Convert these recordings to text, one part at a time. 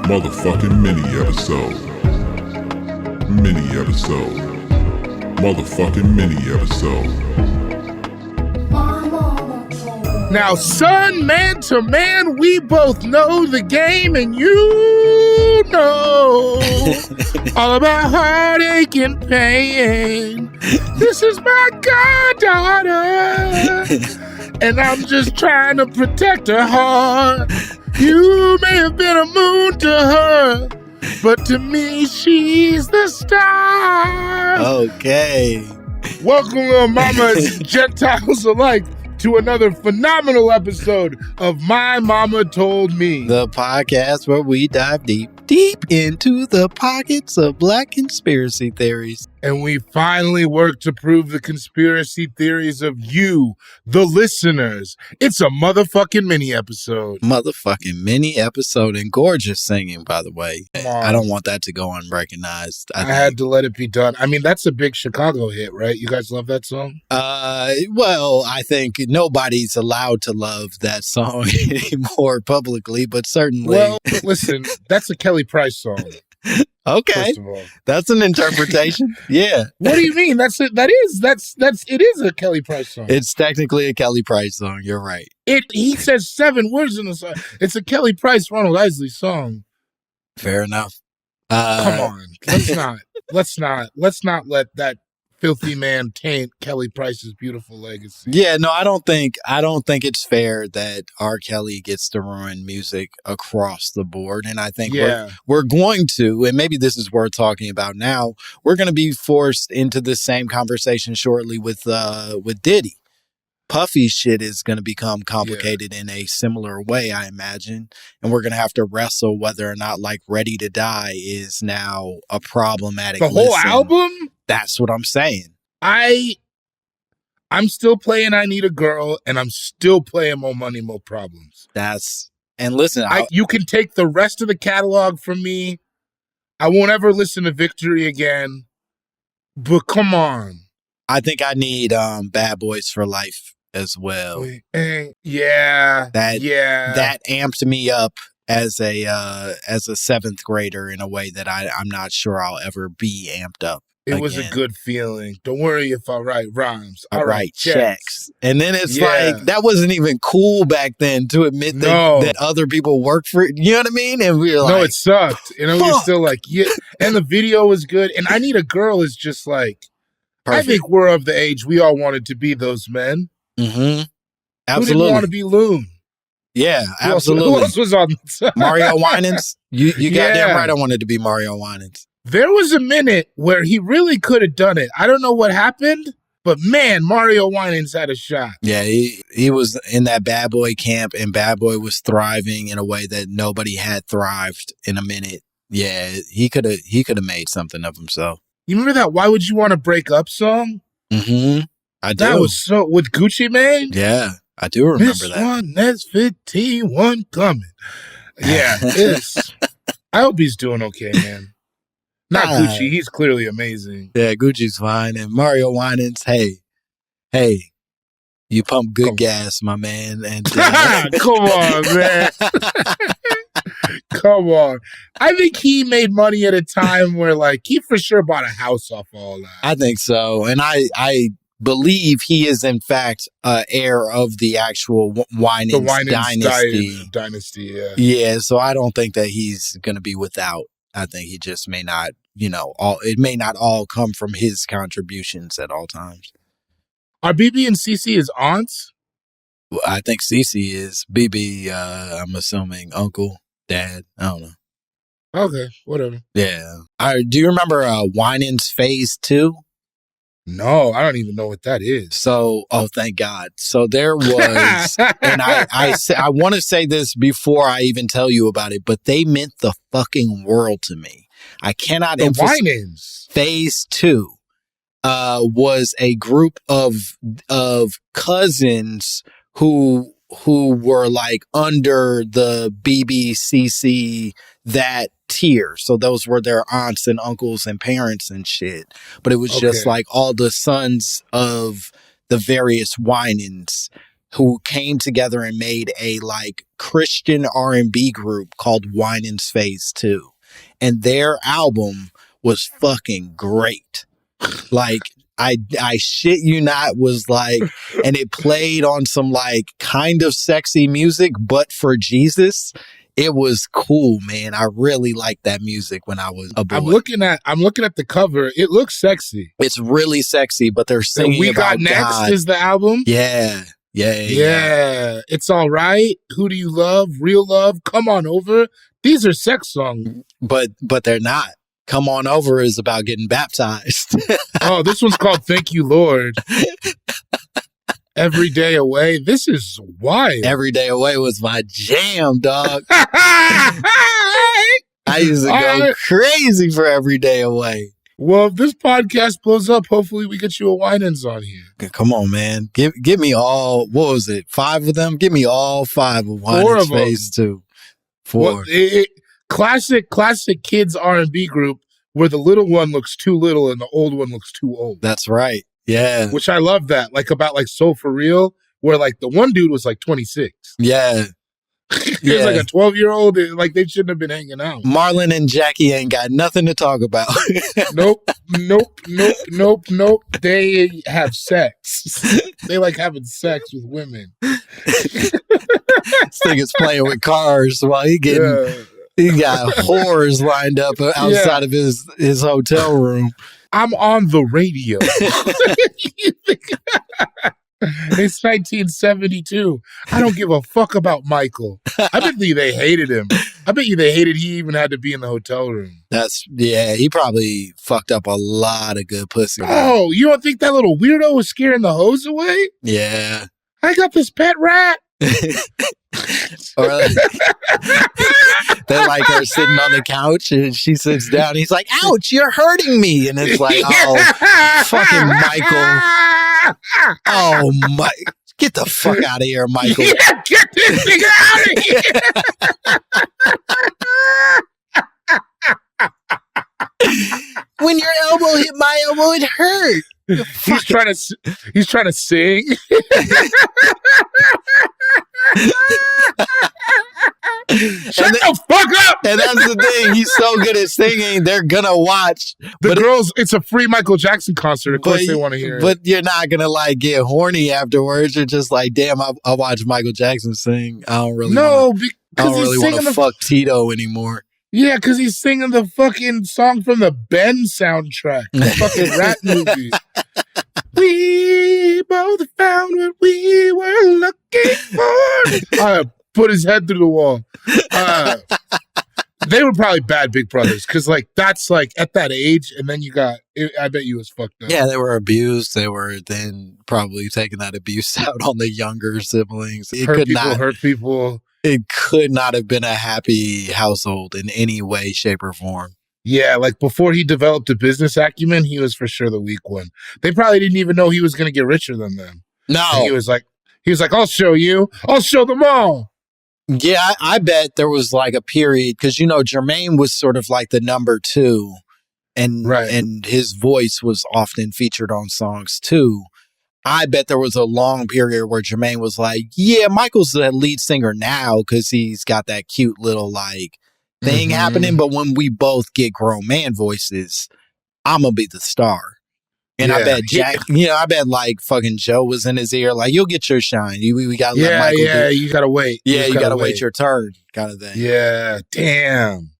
Motherfucking mini episode. Mini episode. Motherfucking mini episode. Now, son, man to man, we both know the game, and you know all about heartache and pain. This is my goddaughter, and I'm just trying to protect her heart. You may have been a moon to her, but to me, she's the star. Okay. Welcome, little mamas, Gentiles alike, to another phenomenal episode of My Momma Told Me. The podcast where we dive deep into the pockets of black conspiracy theories. And we finally work to prove the conspiracy theories of you, the listeners. It's a motherfucking mini episode. Motherfucking mini episode, and gorgeous singing, by the way. I don't want that to go unrecognized. I had to let it be done. I mean, that's a big Chicago hit, right? You guys love that song? Well, I think nobody's allowed to love that song anymore publicly, but certainly. Well, listen, that's a Kelly Price song. Okay, that's an interpretation. Yeah. What do you mean? It is a Kelly Price song. It's technically a Kelly Price song. You're right. He says 7 words in the song. It's a Kelly Price, Ronald Isley song. Fair enough. Come on, let's not let that filthy man taint Kelly Price's beautiful legacy. Yeah, no, I don't think it's fair that R. Kelly gets to ruin music across the board. And I think we're going to, and maybe this is worth talking about now, we're going to be forced into the same conversation shortly with Diddy. Puffy's shit is going to become complicated in a similar way, I imagine. And we're going to have to wrestle whether or not, like, Ready to Die is now a problematic The whole album? That's what I'm saying. I'm still playing I Need a Girl, and I'm still playing More Money, More Problems. And listen, you can take the rest of the catalog from me. I won't ever listen to Victory again. But come on. I think I need Bad Boys for Life as well. That amped me up as a 7th grader in a way that I'm not sure I'll ever be amped up. It was a good feeling. Don't worry if I write rhymes. I write checks. And then it's like, that wasn't even cool back then to admit that other people work for it. You know what I mean? And we were like, no, it sucked. And we were still like, yeah. And the video was good. And I Need a Girl is just like, perfect. I think we're of the age we all wanted to be those men. Mm-hmm. Absolutely. Who didn't want to be Loon? Yeah, absolutely. Who else was on the Mario Winans? You goddamn right I wanted to be Mario Winans. There was a minute where he really could have done it. I don't know what happened, but man, Mario Winans had a shot. Yeah, he was in that Bad Boy camp, and Bad Boy was thriving in a way that nobody had thrived in a minute. Yeah, he could have made something of himself. You remember that Why Would You Want to Break Up song? Mm-hmm. I do. That was so with Gucci Mane? Yeah, I do remember this that. One, that's 15, one coming. Yeah, I hope he's doing okay, man. Not Gucci, he's clearly amazing. Yeah, Gucci's fine. And Mario Winans, hey, you pump good gas, my man. And come on, man. Come on. I think he made money at a time where, like, he for sure bought a house off all that. I think so. And I believe he is, in fact, heir of the actual Winans dynasty, yeah. Yeah, so I don't think that he's going to be without. I think he just may not, it may not all come from his contributions at all times. Are BB and CeCe his aunts? Well, I think CeCe is. BB, I'm assuming uncle, dad, I don't know. Okay, whatever. Yeah. Do you remember Winans Phase 2? No, I don't even know what that is. So, thank God. So there was, and I want to say this before I even tell you about it, but they meant the fucking world to me. I cannot emphasize. Winans. Phase 2 was a group of cousins who were like under the BBC that tier. So those were their aunts and uncles and parents and shit. But it was just like all the sons of the various Winans who came together and made a like Christian R&B group called Winans Phase 2. And their album was fucking great. Like, I shit you not, was like, and it played on some like kind of sexy music, but for Jesus. It was cool, man. I really liked that music when I was a boy. I'm looking at the cover. It looks sexy. It's really sexy, but they're singing We about Got Next God. Is the album? Yeah. It's All Right. Who Do You Love? Real Love. Come On Over. These are sex songs. But they're not. Come On Over is about getting baptized. Oh, this one's called Thank You, Lord. Every Day Away. This is wild. Every Day Away was my jam, dog. I used to go crazy for Every Day Away. Well, if this podcast blows up, hopefully we get you a Winans on here. Come on, man. Give me all, what was it, 5 of them? Give me all 5 of Winans Phase 2. 4. Well, classic kids R&B group where the little one looks too little and the old one looks too old. That's right. Yeah. Which I love that. Like about like Soul For Real, where like the one dude was like 26. Yeah. He was like a 12-year-old. Like they shouldn't have been hanging out. Marlon and Jackie ain't got nothing to talk about. Nope. They have sex. They like having sex with women. This thing is playing with cars while he getting he got whores lined up outside of his hotel room. I'm on the radio. It's 1972. I don't give a fuck about Michael. I bet you they hated him. I bet you they hated he even had to be in the hotel room. He probably fucked up a lot of good pussy. Oh, you don't think that little weirdo was scaring the hoes away? Yeah. I got this pet rat. Or they're like her sitting on the couch and she sits down. He's like, ouch, you're hurting me. And it's like, oh, fucking Michael. Oh, my. Get the fuck out of here, Michael. Yeah, get this thing out of here. When your elbow hit my elbow, it hurt. He's trying to sing. Shut the fuck up! And that's the thing. He's so good at singing. They're gonna watch the girls. It's a free Michael Jackson concert. Of course, they want to hear it. But you're not gonna like get horny afterwards. You're just like, damn, I'll watch Michael Jackson sing. I don't really want to fuck Tito anymore. Yeah, because he's singing the fucking song from the Ben soundtrack, the fucking rat movie. We both found what we were looking for. Put his head through the wall. They were probably bad Big Brothers because, like, that's like at that age, and then you got. I bet you was fucked up. Yeah, they were abused. They were then probably taking that abuse out on the younger siblings. Hurt people. It could not have been a happy household in any way, shape, or form. Yeah, like before he developed a business acumen, he was for sure the weak one. They probably didn't even know he was going to get richer than them. No. And he was like, I'll show you. I'll show them all. Yeah, I bet there was like a period because, Jermaine was sort of like the number 2 and his voice was often featured on songs too. I bet there was a long period where Jermaine was like, yeah, Michael's the lead singer now because he's got that cute little like thing happening. But when we both get grown man voices, I'm going to be the star. And I bet I bet like fucking Joe was in his ear, like, you'll get your shine. We got to let Michael do. You got to wait. Yeah, you got to wait your turn kind of thing. Yeah, damn.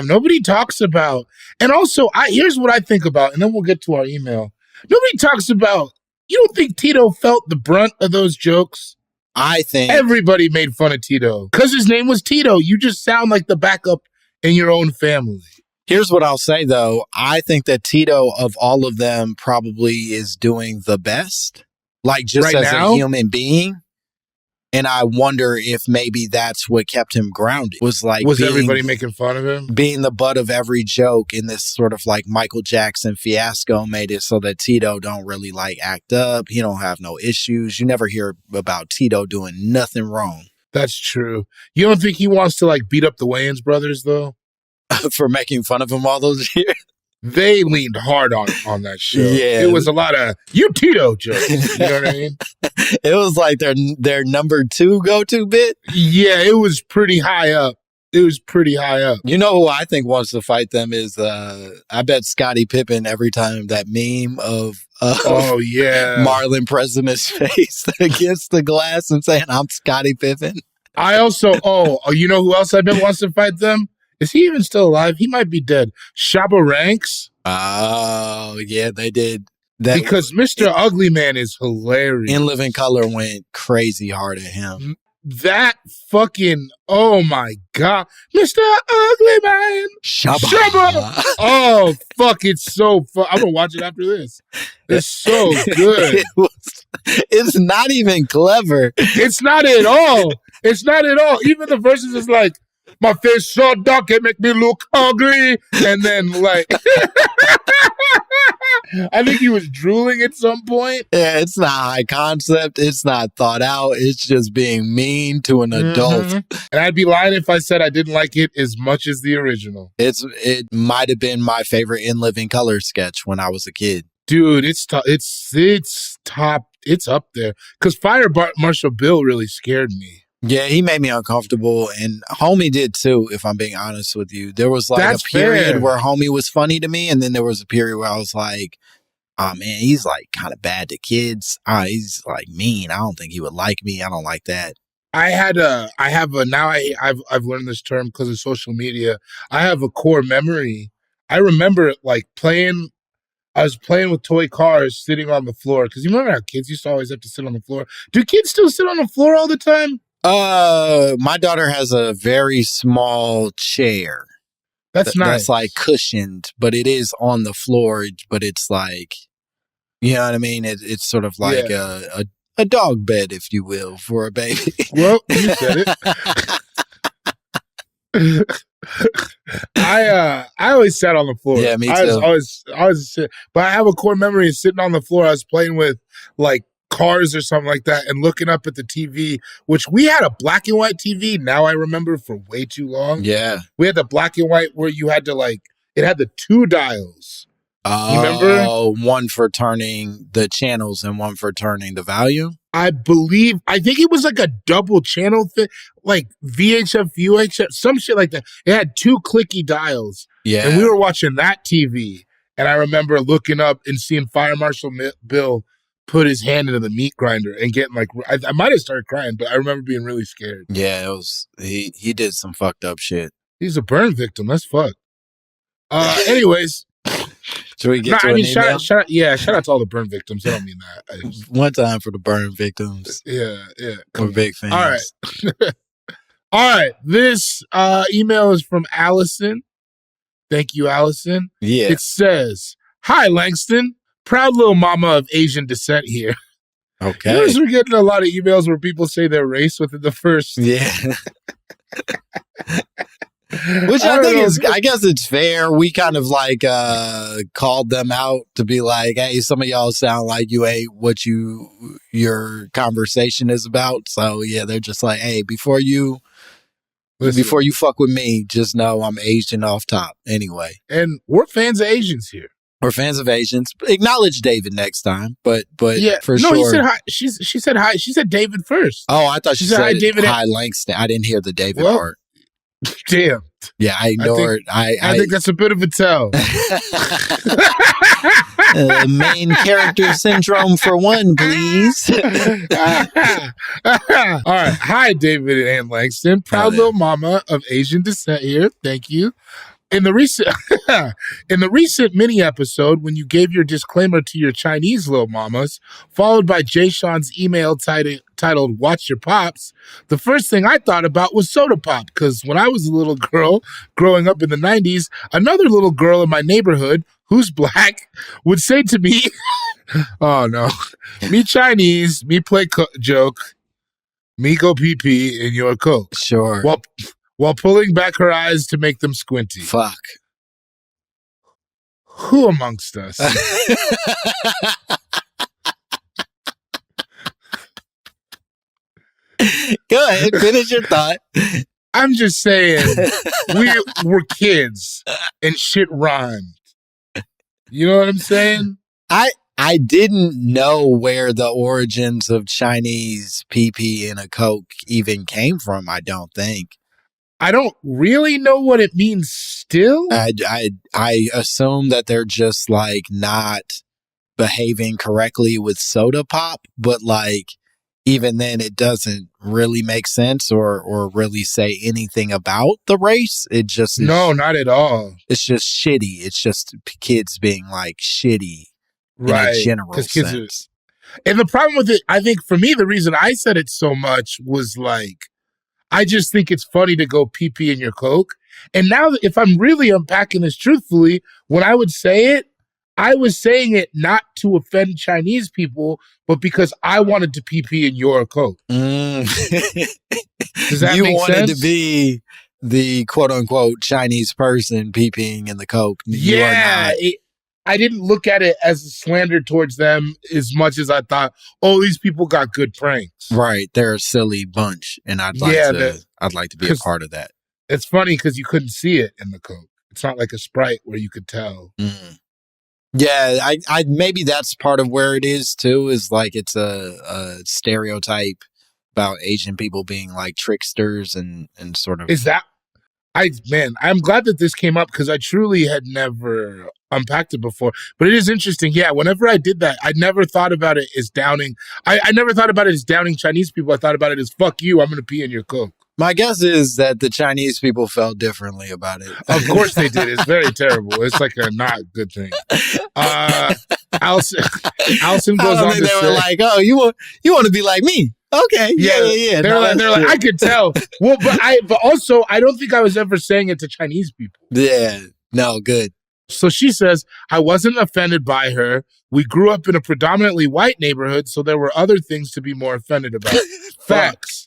Nobody talks about, and also, here's what I think about, and then we'll get to our email. Nobody talks about, you don't think Tito felt the brunt of those jokes? I think everybody made fun of Tito because his name was Tito. You just sound like the backup in your own family. Here's what I'll say, though. I think that Tito, of all of them, probably is doing the best, like just as a human being. And I wonder if maybe that's what kept him grounded. Was everybody making fun of him? Being the butt of every joke in this sort of like Michael Jackson fiasco made it so that Tito don't really like act up. He don't have no issues. You never hear about Tito doing nothing wrong. That's true. You don't think he wants to like beat up the Wayans brothers though? For making fun of him all those years? they leaned hard on that show. Yeah. It was a lot of you Tito jokes. You know what I mean? It was like their number 2 go-to bit. Yeah, it was pretty high up. It was pretty high up. You know who I think wants to fight them is I bet Scottie Pippen every time that meme of oh yeah, Marlon pressing his face against the glass and saying I'm Scottie Pippen. I also you know who else I bet wants to fight them? Is he even still alive? He might be dead. Shabba Ranks. Oh yeah, they did that because Mr. Ugly Man is hilarious. In Living Color went crazy hard at him. That fucking, oh my God, Mr. Ugly Man. Shabba. Oh, fuck, it's so fun. I'm going to watch it after this. It's so good. It's not even clever. It's not at all. It's not at all. Even the verses is like, my face so dark, it make me look ugly. And then like, I think he was drooling at some point. Yeah, it's not high concept. It's not thought out. It's just being mean to an adult. And I'd be lying if I said I didn't like it as much as the original. It might have been my favorite In Living Color sketch when I was a kid. Dude, it's top. It's up there. Because Fire Marshal Bill really scared me. Yeah, he made me uncomfortable, and Homie did too, if I'm being honest with you. There was like a period where Homie was funny to me, and then there was a period where I was like, oh man, he's like kind of bad to kids. He's like mean. I don't think he would like me. I don't like that. I've learned this term because of social media. I have a core memory. I remember like I was playing with toy cars sitting on the floor. Because you remember how kids used to always have to sit on the floor? Do kids still sit on the floor all the time? My daughter has a very small chair. That's nice. That's like cushioned, but it is on the floor, but it's like, you know what I mean? It's sort of like a dog bed, if you will, for a baby. Well, you said it. I always sat on the floor. Yeah, me too. I always sit, but I have a core memory of sitting on the floor. I was playing with like cars or something like that and looking up at the TV, which we had a black and white TV. Now I remember for way too long. Yeah. We had the black and white where you had to like, it had the 2 dials. Oh, remember? One for turning the channels and one for turning the volume. I think it was like a double channel thing, like VHF, UHF, some shit like that. It had 2 clicky dials. Yeah. And we were watching that TV. And I remember looking up and seeing Fire Marshal Bill put his hand into the meat grinder and getting like, I might have started crying, but I remember being really scared. Yeah, it was, he did some fucked up shit. He's a burn victim. That's fucked. Anyways. Should we get to an email? Shout out to all the burn victims. I don't mean that. One time for the burn victims. Yeah. We're big fans. All right. All right. This email is from Allison. Thank you, Allison. Yeah. It says, "Hi, Langston. Proud little mama of Asian descent here." Okay. You notice we're getting a lot of emails where people say their race within the first. Yeah. Which I guess it's fair. We kind of like called them out to be like, hey, some of y'all sound like you ain't what your conversation is about. So yeah, they're just like, hey, before you fuck with me, just know I'm Asian off top anyway. And we're fans of Asians here. We're fans of Asians. Acknowledge David next time, but yeah, for sure. No, he said hi. She said hi. She said David first. Oh, I thought she said hi, David. Hi, Langston. I didn't hear the David part. Damn. Yeah, I ignored. I think that's a bit of a tell. Main character syndrome for one, please. All right. Hi, David and Langston. Proud little mama of Asian descent here. Thank you. In the recent mini episode, when you gave your disclaimer to your Chinese little mamas, followed by Jay Sean's email titled "Watch Your Pops," the first thing I thought about was soda pop. Because when I was a little girl growing up in the 90s, another little girl in my neighborhood who's black would say to me, "Oh no, me Chinese, me play joke, me go pee pee in your Coke." Sure. While pulling back her eyes to make them squinty. Fuck. Who amongst us? Go ahead, finish your thought. I'm just saying, we're kids and shit rhymed. You know what I'm saying? I didn't know where the origins of Chinese pee in a Coke even came from, I don't think. I don't really know what it means still. I assume that they're just like not behaving correctly with soda pop, but like even then it doesn't really make sense or really say anything about the race. It just is, no, not at all. It's just shitty. It's just kids being like shitty right. in a general sense. And the problem with it, I think for me, the reason I said it so much was like, I just think it's funny to go pee in your Coke. And now if I'm really unpacking this truthfully, when I would say it, I was saying it not to offend Chinese people, but because I wanted to pee in your Coke. Does that you make wanted sense? To be the quote unquote Chinese person peeing in the Coke. Yeah. I didn't look at it as a slander towards them as much as I thought, oh, these people got good pranks. Right. They're a silly bunch. And I'd like to be a part of that. It's funny because you couldn't see it in the Coke. It's not like a Sprite where you could tell. Yeah, I maybe that's part of where it is too, is like it's a stereotype about Asian people being like tricksters and sort of. Is that I'm glad that this came up because I truly had never unpacked it before. But it is interesting. Yeah, whenever I did that, I never thought about it as downing. I never thought about it as downing Chinese people. I thought about it as fuck you, I'm gonna pee in your Coke. My guess is that the Chinese people felt differently about it. Of course they did. It's very terrible. It's like a not good thing. Allison goes on to say, they were like, "Oh, you want to be like me? Okay, yeah." They're like, I could tell. Well, but also, I don't think I was ever saying it to Chinese people. Yeah, no, good. So she says, I wasn't offended by her. We grew up in a predominantly white neighborhood, so there were other things to be more offended about. Facts.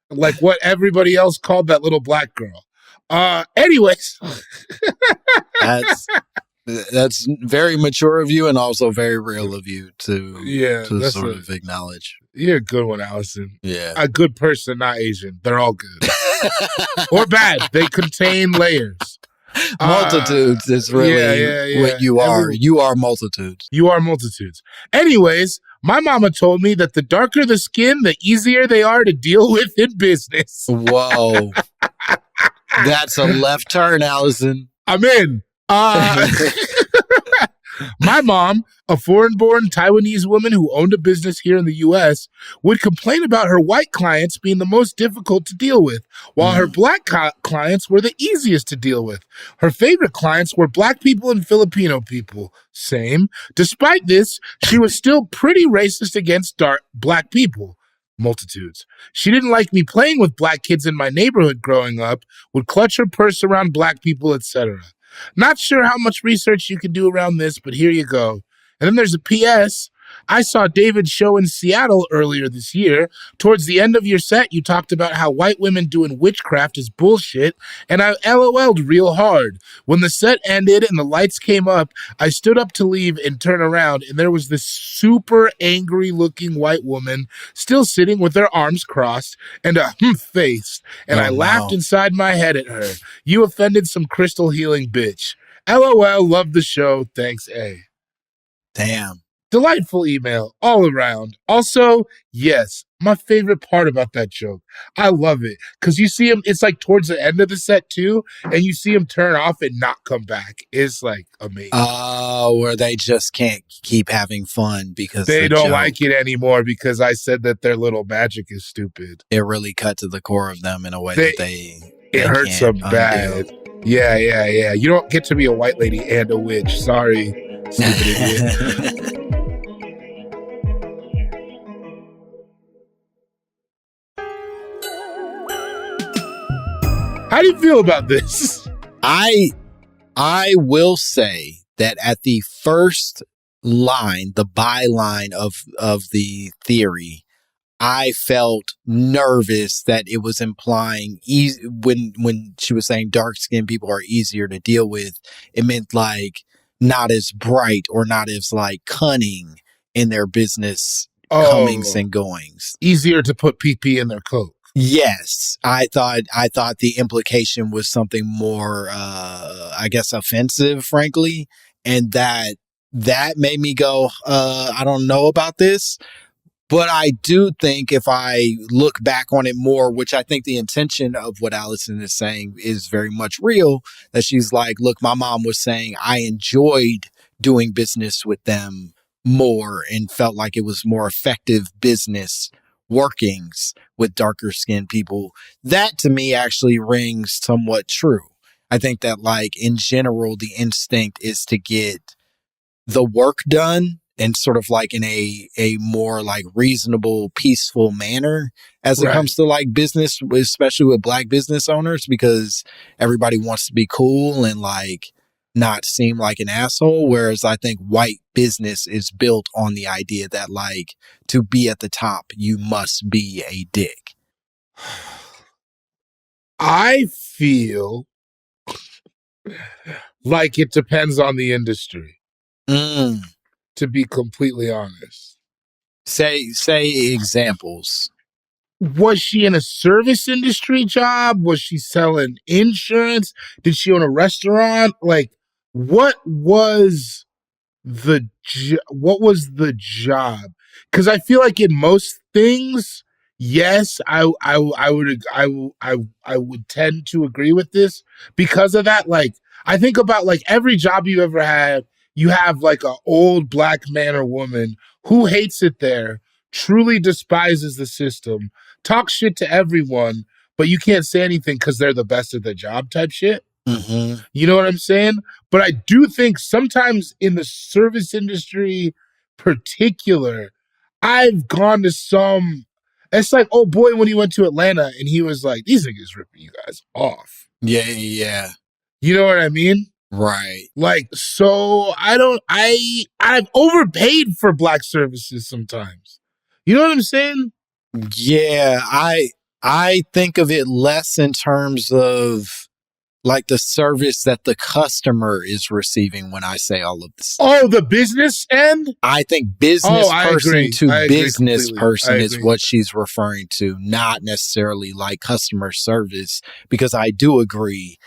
Like what everybody else called that little black girl. Anyways. That's very mature of you and also very real of you to sort of acknowledge. You're a good one, Allison. Yeah. A good person, not Asian. They're all good. Or bad. They contain layers. Multitudes is really what you are. You are multitudes. You are multitudes. Anyways, my mama told me that the darker the skin, the easier they are to deal with in business. Whoa. That's a left turn, Allison. I'm in. My mom, a foreign-born Taiwanese woman who owned a business here in the U.S., would complain about her white clients being the most difficult to deal with, while her black clients were the easiest to deal with. Her favorite clients were black people and Filipino people. Same. Despite this, she was still pretty racist against black people. Multitudes. She didn't like me playing with black kids in my neighborhood growing up, would clutch her purse around black people, etc. Not sure how much research you can do around this, but here you go. And then there's a P.S. I saw David's show in Seattle earlier this year. Towards the end of your set, you talked about how white women doing witchcraft is bullshit, and I LOL'd real hard. When the set ended and the lights came up, I stood up to leave and turn around, and there was this super angry-looking white woman still sitting with her arms crossed and a face, and I laughed inside my head at her. You offended some crystal healing bitch. LOL, love the show. Thanks, A. Damn. Delightful email all around. Also, yes, my favorite part about that joke. I love it because you see him, it's like towards the end of the set too, and you see him turn off and not come back. It's like amazing. Oh, where they just can't keep having fun because they don't like it anymore because I said that their little magic is stupid. It really cut to the core of them in a way that it hurts them bad. Yeah. You don't get to be a white lady and a witch. Sorry, stupid idiot. How do you feel about this? I will say that at the first line, the byline of the theory, I felt nervous that it was implying when she was saying dark-skinned people are easier to deal with, it meant like not as bright or not as like cunning in their business comings and goings. Easier to put PP in their coat. Yes, I thought the implication was something more, I guess, offensive, frankly, and that that made me go, I don't know about this. But I do think if I look back on it more, which I think the intention of what Allison is saying is very much real, that she's like, look, my mom was saying I enjoyed doing business with them more and felt like it was more effective business workings with darker skinned people. That to me actually rings somewhat true. I think that like in general, the instinct is to get the work done and sort of like in a more like reasonable, peaceful manner as it comes to like business, especially with Black business owners, because everybody wants to be cool and like not seem like an asshole. Whereas I think white business is built on the idea that like to be at the top, you must be a dick. I feel like it depends on the industry. To be completely honest. Say examples. Was she in a service industry job? Was she selling insurance? Did she own a restaurant? Like, what was the job? Because I feel like in most things, yes, I would tend to agree with this because of that. Like, I think about like every job you ever had. You have like an old Black man or woman who hates it there, truly despises the system, talks shit to everyone, but you can't say anything because they're the best at the job type shit. Mm-hmm. You know what I'm saying? But I do think sometimes in the service industry particular, I've gone to some, it's like, oh boy, when he went to Atlanta and he was like, these niggas ripping you guys off. Yeah. You know what I mean? Right. Like, so I've overpaid for Black services sometimes. You know what I'm saying? Yeah, I think of it less in terms of like the service that the customer is receiving when I say all of this. Oh, the business end? I think business person to business person is what she's referring to, not necessarily like customer service, because I do agree.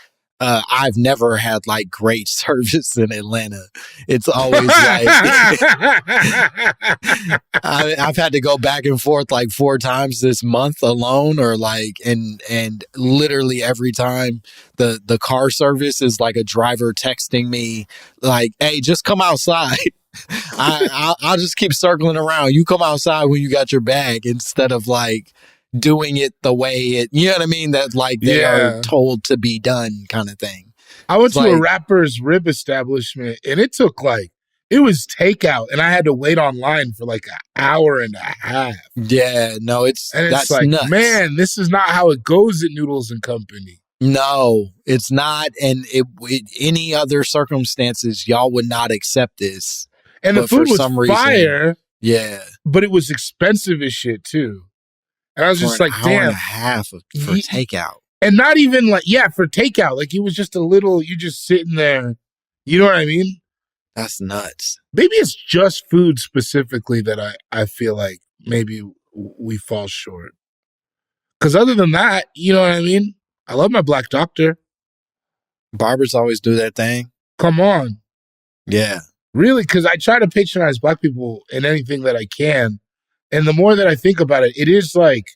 I've never had like great service in Atlanta. It's always like I've had to go back and forth like 4 times this month alone, or like and literally every time the car service is like a driver texting me like, "Hey, just come outside." I'll just keep circling around. You come outside when you got your bag, instead of like doing it the way it, you know what I mean? That like they are told to be done kind of thing. I went to a rapper's rib establishment and it was takeout and I had to wait online for like an hour and a half. Yeah, no, that's like, nuts. Man, this is not how it goes at Noodles and Company. No, it's not. And any other circumstances, y'all would not accept this. And the food was fire. Yeah. But it was expensive as shit too. And I was just like, damn. Hour and a half for takeout. And not even like, for takeout. Like it was just a little, you just sitting there. You know what I mean? That's nuts. Maybe it's just food specifically that I feel like maybe we fall short. Because other than that, you know what I mean? I love my Black doctor. Barbers always do that thing. Come on. Yeah. Really? Because I try to patronize Black people in anything that I can. And the more that I think about it, it is like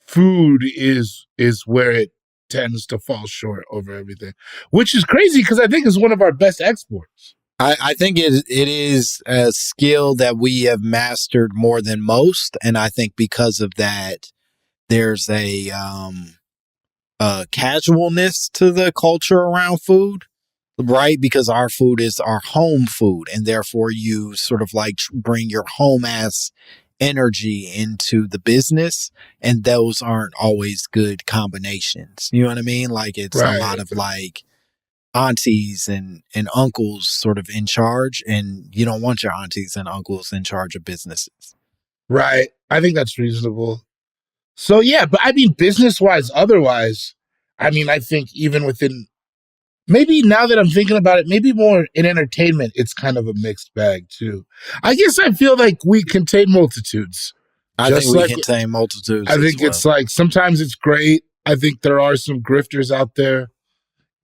food is where it tends to fall short over everything, which is crazy because I think it's one of our best exports. I think it is a skill that we have mastered more than most. And I think because of that, there's a casualness to the culture around food, right? Because our food is our home food. And therefore you sort of like bring your home ass energy into the business, and those aren't always good combinations. You know what I mean? Like it's a lot of like aunties and uncles sort of in charge, and you don't want your aunties and uncles in charge of businesses. Right. I think that's reasonable. So yeah, but I mean, business wise, otherwise, I mean, I think even within, maybe now that I'm thinking about it, maybe more in entertainment, it's kind of a mixed bag too. I guess I feel like we contain multitudes. I think we contain multitudes. I think it's like, sometimes it's great. I think there are some grifters out there.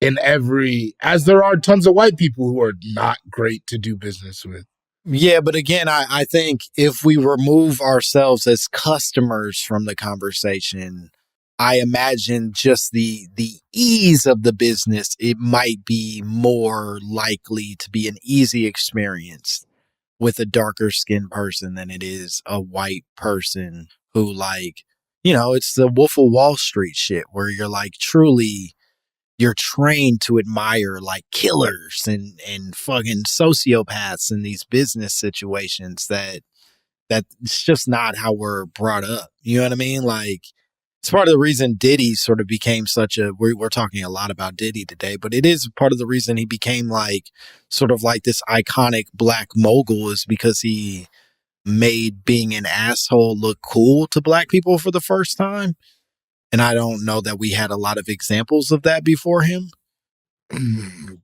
as there are tons of white people who are not great to do business with. Yeah, but again, I think if we remove ourselves as customers from the conversation, I imagine just the ease of the business, it might be more likely to be an easy experience with a darker skinned person than it is a white person who, like, it's the Wolf of Wall Street shit where you're like truly you're trained to admire like killers and fucking sociopaths in these business situations that it's just not how we're brought up. You know what I mean? Like, it's part of the reason Diddy sort of became we're talking a lot about Diddy today, but it is part of the reason he became like sort of like this iconic black mogul is because he made being an asshole look cool to black people for the first time. And I don't know that we had a lot of examples of that before him.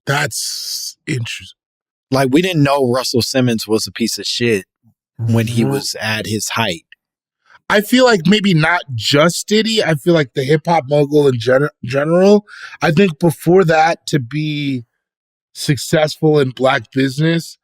That's interesting. Like, we didn't know Russell Simmons was a piece of shit when he was at his height. I feel like maybe not just Diddy. I feel like the hip hop mogul in general. I think before that, to be successful in black business,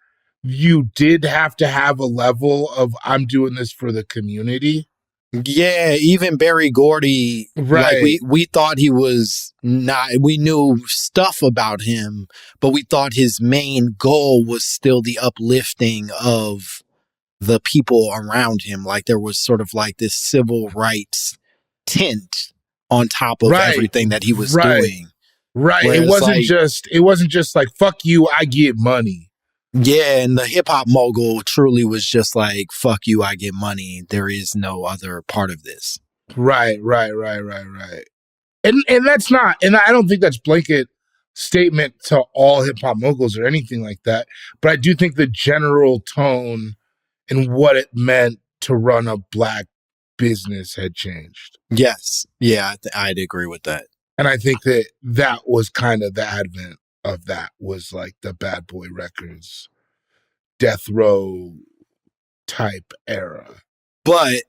you did have to have a level of I'm doing this for the community. Yeah, even Berry Gordy, right? Like we thought he was not. We knew stuff about him, but we thought his main goal was still the uplifting of the people around him. Like there was sort of like this civil rights tint on top of everything that he was doing. Right. It wasn't just like fuck you, I get money. Yeah, and the hip hop mogul truly was just like, fuck you, I get money. There is no other part of this. Right. And that's not, and I don't think that's blanket statement to all hip hop moguls or anything like that. But I do think the general tone and what it meant to run a black business had changed. Yes. Yeah, I'd agree with that. And I think that was kind of the advent of that was like the Bad Boy Records, Death Row type era. But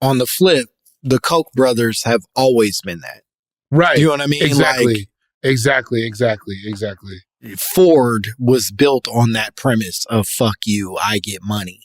on the flip, the Koch brothers have always been that. Right. You know what I mean? Exactly. Like, exactly. Ford was built on that premise of fuck you, I get money.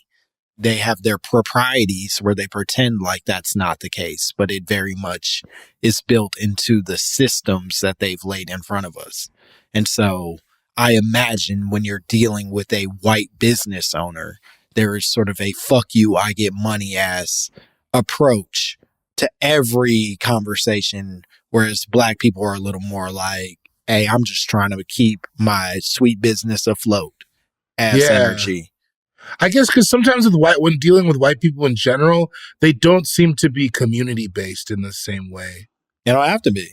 They have their proprieties where they pretend like that's not the case, but it very much is built into the systems that they've laid in front of us. And so I imagine when you're dealing with a white business owner, there is sort of a fuck you, I get money ass approach to every conversation, whereas black people are a little more like, hey, I'm just trying to keep my sweet business afloat ass energy. I guess because sometimes when dealing with white people in general, they don't seem to be community based in the same way. They don't have to be.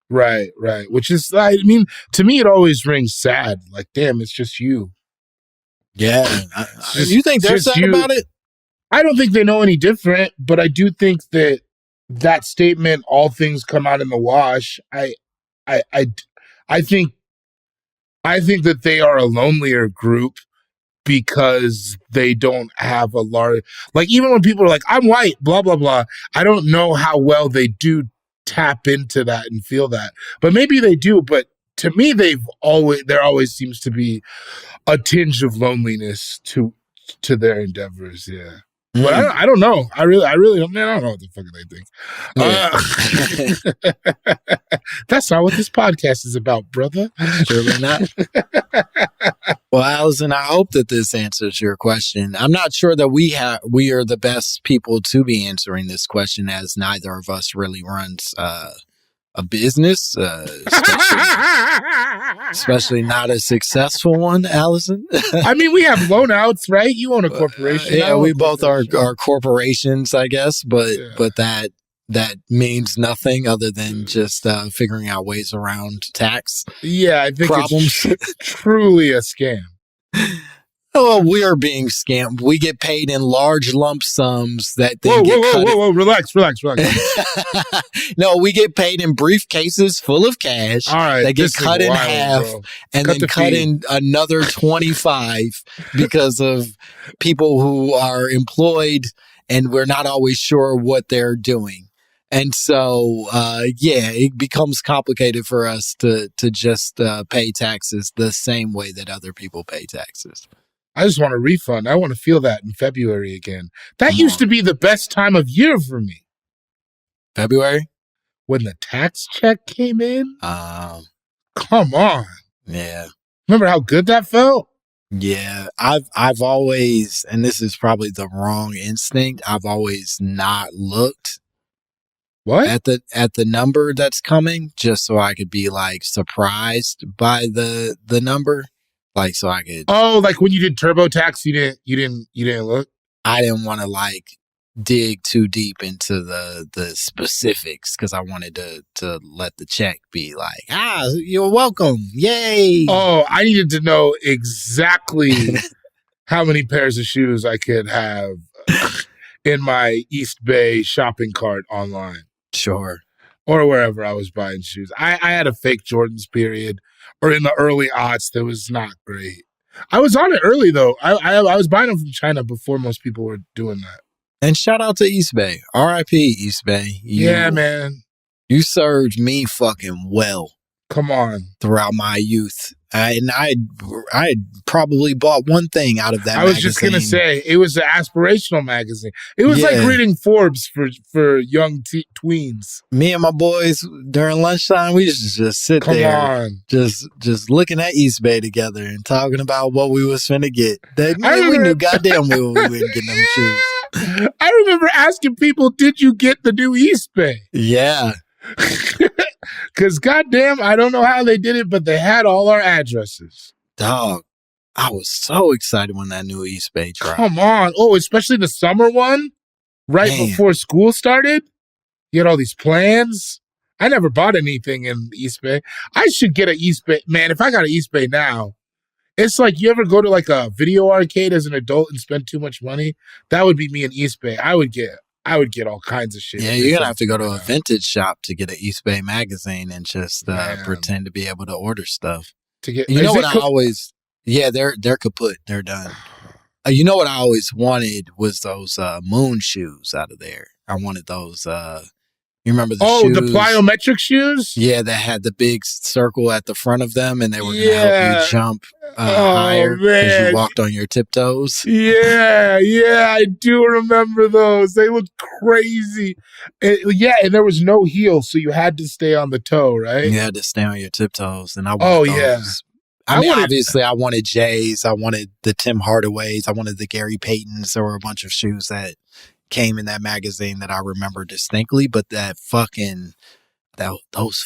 Right. Which is, I mean, to me, it always rings sad. Like, damn, it's just you. Yeah. You think they're sad about it? I don't think they know any different, but I do think that statement, all things come out in the wash. I think that they are a lonelier group because they don't have a large, like, even when people are like, I'm white, blah, blah, blah. I don't know how well they do tap into that and feel that, but maybe they do. But to me, there always seems to be a tinge of loneliness to their endeavors. Yeah. But I don't know. I really don't. Man, I don't know what the fuck they think. That's not what this podcast is about, brother. Surely not. Well, Allison, I hope that this answers your question. I'm not sure that we are the best people to be answering this question, as neither of us really runs a business, especially not a successful one, Allison. I mean, we have loan outs, right? You own a corporation. Yeah, we both are corporations, I guess, but that means nothing other than just figuring out ways around tax. Yeah, I think problems. It's truly a scam. Oh, we're being scammed. We get paid in large lump sums that then whoa, relax. No, we get paid in briefcases full of cash. All right, that get cut in half, and then cut in another 25 because of people who are employed and we're not always sure what they're doing. And so, it becomes complicated for us to just pay taxes the same way that other people pay taxes. I just want a refund. I want to feel that in February again. That used to be the best time of year for me. February? When the tax check came in? Come on. Yeah. Remember how good that felt? Yeah. I've always, and this is probably the wrong instinct, I've always not looked at the number that's coming, just so I could be like surprised by the number. Like, so I could. Oh, like when you did TurboTax, you didn't look? I didn't want to like dig too deep into the specifics because I wanted to let the check be like, you're welcome. Yay. Oh, I needed to know exactly how many pairs of shoes I could have in my East Bay shopping cart online. Sure. Or wherever I was buying shoes. I had a fake Jordans period, or in the early aughts that was not great. I was on it early, though. I was buying them from China before most people were doing that. And shout out to East Bay. R.I.P. East Bay. Yeah, man. You served me fucking well. Come on. Throughout my youth. I probably bought one thing out of that magazine. I was just going to say, it was an aspirational magazine. It was like reading Forbes for young tweens. Me and my boys, during lunchtime, we used to just sit there. Come on. Just looking at East Bay together and talking about what we was finna get. We knew goddamn well we weren't getting them shoes. I remember asking people, did you get the new East Bay? Yeah. Because goddamn, I don't know how they did it, but they had all our addresses. Dog, I was so excited when that new East Bay dropped. Come on. Oh, especially the summer one, before school started. You had all these plans. I never bought anything in East Bay. I should get an East Bay. Man, if I got an East Bay now, it's like you ever go to like a video arcade as an adult and spend too much money? That would be me in East Bay. I would get all kinds of shit. Yeah, you're going to have to go to a vintage shop to get an East Bay magazine and just pretend to be able to order stuff. They're kaput. They're done. You know what I always wanted was those moon shoes out of there. I wanted those. You remember the shoes? Oh, the plyometric shoes? Yeah, that had the big circle at the front of them, and they were going to help you jump higher because you walked on your tiptoes. Yeah, I do remember those. They looked crazy. And there was no heel, so you had to stay on the toe, right? You had to stay on your tiptoes, and I wanted those. Yeah. Obviously, I wanted J's. I wanted the Tim Hardaways. I wanted the Gary Paytons. There were a bunch of shoes that came in that magazine that I remember distinctly, but those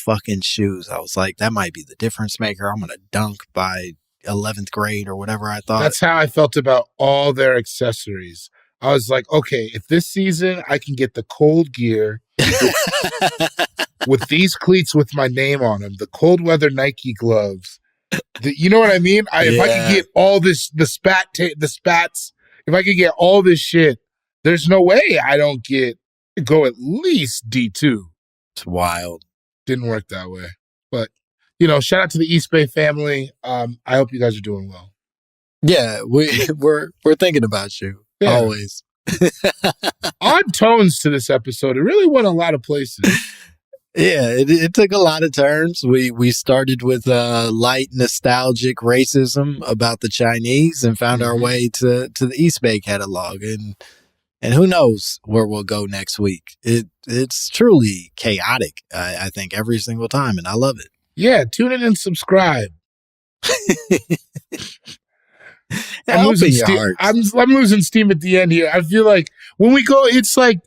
fucking shoes, I was like, that might be the difference maker. I'm gonna dunk by 11th grade or whatever I thought. That's how I felt about all their accessories. I was like, okay, if this season I can get the cold gear with these cleats with my name on them, the cold weather Nike gloves, you know what I mean? If I could get all this, the spats, if I could get all this shit, there's no way I don't go at least D2. It's wild. Didn't work that way. But, shout out to the East Bay family. I hope you guys are doing well. Yeah, we're thinking about you. Yeah. Always. Odd tones to this episode. It really went a lot of places. Yeah, it took a lot of turns. We started with light nostalgic racism about the Chinese and found our way to the East Bay catalog. And who knows where we'll go next week. It's truly chaotic, I think, every single time, and I love it. Yeah, tune in and subscribe. I'm losing steam at the end here. I feel like when we go, it's like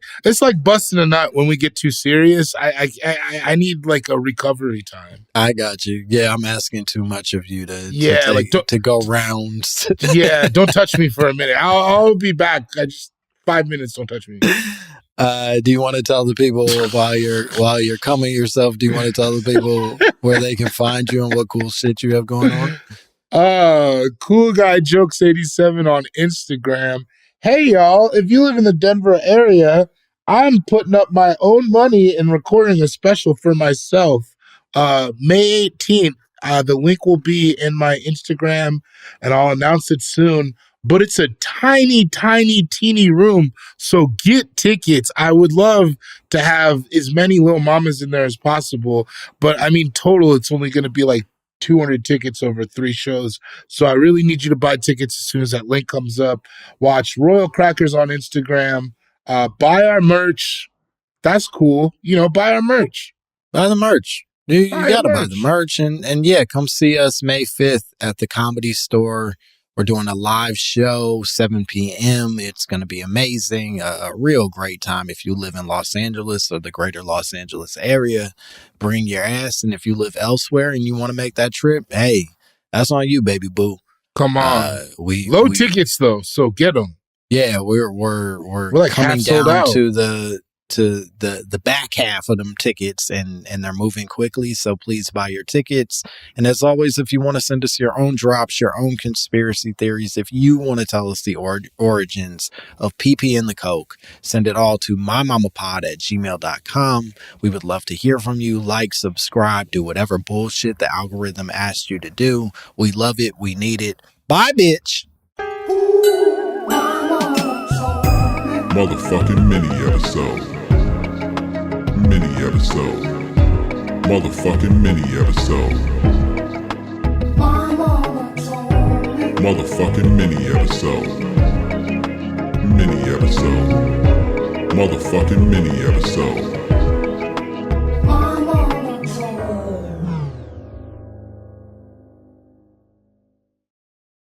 busting a nut when we get too serious. I need like a recovery time. I got you. Yeah, I'm asking too much of you to go rounds. Yeah, don't touch me for a minute. I'll be back. 5 minutes. Don't touch me. Do you want to tell the people while you're coming yourself? Do you want to tell the people where they can find you and what cool shit you have going on? Cool Guy Jokes 87 on Instagram. Hey y'all, if you live in the Denver area, I'm putting up my own money and recording a special for myself. May 18th. The link will be in my Instagram, and I'll announce it soon. but it's a tiny, tiny, teeny room. So get tickets. I would love to have as many little mamas in there as possible. But I mean, total, it's only going to be like 200 tickets over 3 shows. So I really need you to buy tickets as soon as that link comes up. Watch Royal Crackers on Instagram. Buy our merch. That's cool. Buy our merch. Buy the merch. You got to buy the merch. And yeah, come see us May 5th at the Comedy Store. We're doing a live show, 7 p.m. It's going to be amazing. A real great time. If you live in Los Angeles or the greater Los Angeles area, bring your ass. And if you live elsewhere and you want to make that trip, hey, that's on you, baby boo. Come on. Low tickets, though, so get them. Yeah, we're like coming down to the back half of them tickets, and they're moving quickly, so please buy your tickets. And as always, if you want to send us your own drops, your own conspiracy theories, if you want to tell us the origins of PP and the Coke, send it all to mymommapod@gmail.com. We would love to hear from you. Like, subscribe, do whatever bullshit the algorithm asks you to do. We love it. We need it. Bye, bitch. Motherfucking mini episode. Mini episode. Motherfucking mini episode. Motherfucking mini episode. Mini episode. Motherfucking mini episode.